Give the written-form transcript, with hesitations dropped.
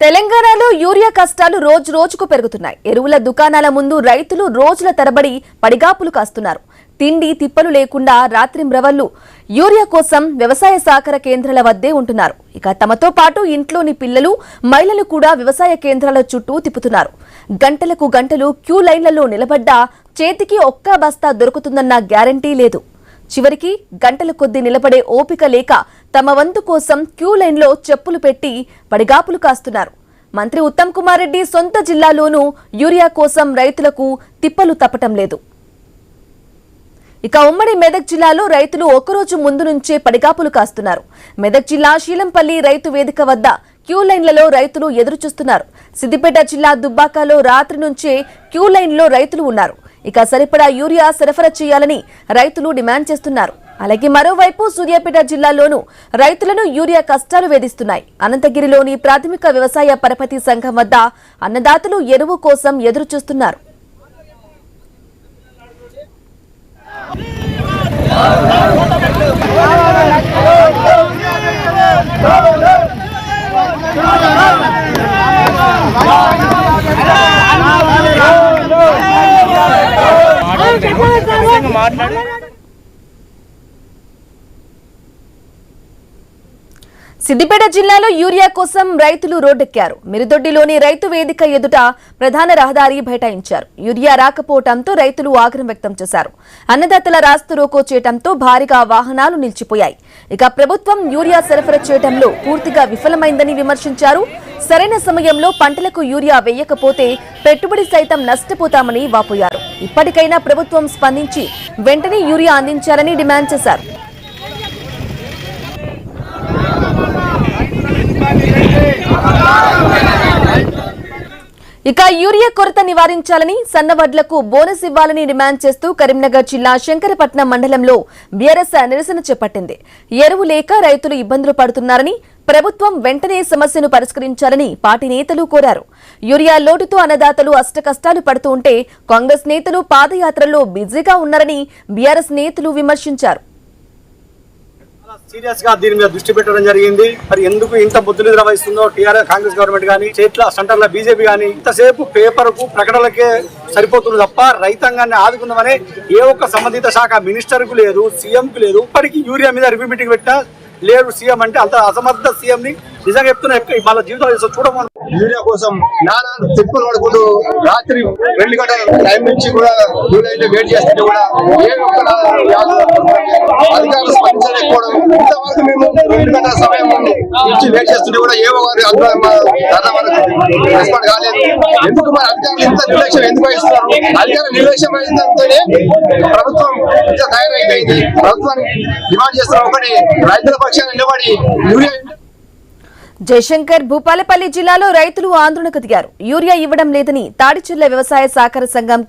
తెలంగాణలో యూరియా కష్టాలు రోజు రోజుకు పెరుగుతున్నాయి. ఎరువుల దుకాణాల ముందు రైతులు రోజుల తరబడి పడిగాపులు కాస్తున్నారు. తిండి తిప్పలు లేకుండా రాత్రింబవళ్లు యూరియా కోసం వ్యవసాయ సహకార కేంద్రాల వద్దే ఉంటున్నారు. ఇక తమతో పాటు ఇంట్లోని పిల్లలు మహిళలు కూడా వ్యవసాయ కేంద్రాల చుట్టూ తిప్పుతున్నారు. గంటలకు గంటలు క్యూ లైన్లలో నిలబడ్డా చేతికి ఒక్క బస్తా దొరుకుతుందన్న గ్యారంటీ లేదు. చివరికి గంటల కొద్దీ నిలబడే ఓపిక లేక తమ వంతు కోసం క్యూ లైన్లో చెప్పులు పెట్టి పడిగాపులు కాస్తున్నారు. మంత్రి ఉత్తమ్ కుమార్ రెడ్డి సొంత జిల్లాలోనూ యూరియా కోసం రైతులకు తిప్పలు తప్పటం లేదు. ఇక ఉమ్మడి మెదక్ జిల్లాలో రైతులు ఒకరోజు ముందు నుంచే పడిగాపులు కాస్తున్నారు. మెదక్ జిల్లా శీలంపల్లి రైతు వేదిక వద్ద క్యూ లైన్లలో రైతులు ఎదురుచూస్తున్నారు. సిద్దిపేట జిల్లా దుబ్బాకలో రాత్రి నుంచే క్యూ లైన్లో రైతులు ఉన్నారు. ఇక సరిపడా యూరియా సరఫరా చేయాలని రైతులు డిమాండ్ చేస్తున్నారు. అలాగే మరోవైపు సూర్యాపేట జిల్లాలోనూ రైతులను యూరియా కష్టాలు వేధిస్తున్నాయి. అనంతగిరిలోని ప్రాథమిక వ్యవసాయ పరపతి సంఘం వద్ద అన్నదాతలు ఎరువు కోసం ఎదురు చూస్తున్నారు. సిద్దిపేట జిల్లాలో యూరియా కోసం రైతులు రోడ్డెక్కారు. మిరుదొడ్డిలోని రైతు వేదిక ఎదుట ప్రధాన రహదారి బైఠాయించారు. యూరియా రాకపోవడంతో రైతులు ఆగ్రహం వ్యక్తం చేశారు. అన్నదాతల రాస్తు రోకో చేయడంతో భారీగా వాహనాలు నిలిచిపోయాయి. ఇక ప్రభుత్వం యూరియా సరఫరా చేయడంలో పూర్తిగా విఫలమైందని విమర్శించారు. సరైన సమయంలో పంటలకు యూరియా వేయకపోతే పెట్టుబడి సైతం నష్టపోతామని వాపోయారు. ఇప్పటికైనా ప్రభుత్వం స్పందించి వెంటనే యూరియా అందించాలని డిమాండ్ చేశారు. ఇక యూరియా కొరత నివారించాలని, సన్నవడ్లకు బోనస్ ఇవ్వాలని డిమాండ్ చేస్తూ కరీంనగర్ జిల్లా శంకరపట్నం మండలంలో బీఆర్ఎస్ నిరసన చేపట్టింది. ఎరువు లేక రైతులు ఇబ్బందులు పడుతున్నారని, ప్రభుత్వం వెంటనే సమస్యను పరిష్కరించాలని పార్టీ నేతలు కోరారు. యూరియా లోటుతో అన్నదాతలు అష్టకష్టాలు పడుతూ ఉంటే కాంగ్రెస్ నేతలు పాదయాత్రల్లో బిజీగా ఉన్నారని బీఆర్ఎస్ నేతలు విమర్శించారు. సీరియస్ గా దీని మీద దృష్టి పెట్టడం జరిగింది. మరి ఎందుకు ఇంత బుద్ధులు నిర్వహిస్తుందో టీఆర్ఎస్ కాంగ్రెస్ గవర్నమెంట్ గానీ, స్టేట్ల సెంటర్ లో బీజేపీ గానీ ఇంతసేపు పేపర్ కు ప్రకటనలకే సరిపోతుంది తప్ప రైతాంగాన్ని ఆదుకుందామనే ఏ ఒక్క సంబంధిత శాఖ మినిస్టర్ కు లేదు, సీఎం కు లేదు. ఇప్పటికీ యూరియా మీద రివ్యూ మీటింగ్ పెట్టినా లేడు సీఎం. అంటే అంత అసమర్థ సీఎం ని నిజంగా చెప్తున్నా వాళ్ళ జీవితం చూడమని యూరియా కోసం నానా తిప్పులు పడుకుంటూ రాత్రి 2 గంటల టైం నుంచి కూడా వెయిట్ చేస్తుంటే కూడా ఏ ఒక్క అధికారులు స్పందించలేకపోవడం. ఇంతవరకు మేము 2 గంటల సమయం నుంచి వెయిట్ చేస్తుంటే కూడా ఏ రెస్పాండ్ కాలేదు. ఎందుకు మరి అధికారులు ఇంత నిర్లక్ష్యం ఎందుకు వహిస్తున్నారు? అధికారులు నిర్లక్ష్యం వహించడంతోనే ప్రభుత్వం ఇంత తయారైపోయింది. ప్రభుత్వాన్ని డిమాండ్ చేస్తున్న ఒకటి రైతుల పక్షాన నిలబడి యూరియా. జయశంకర్ భూపాలపల్లి జిల్లాలో రైతులు ఆందోళనకు దిగారు. యూరియా ఇవ్వడం లేదని తాడిచెర్ల వ్యవసాయ సహకార సంఘం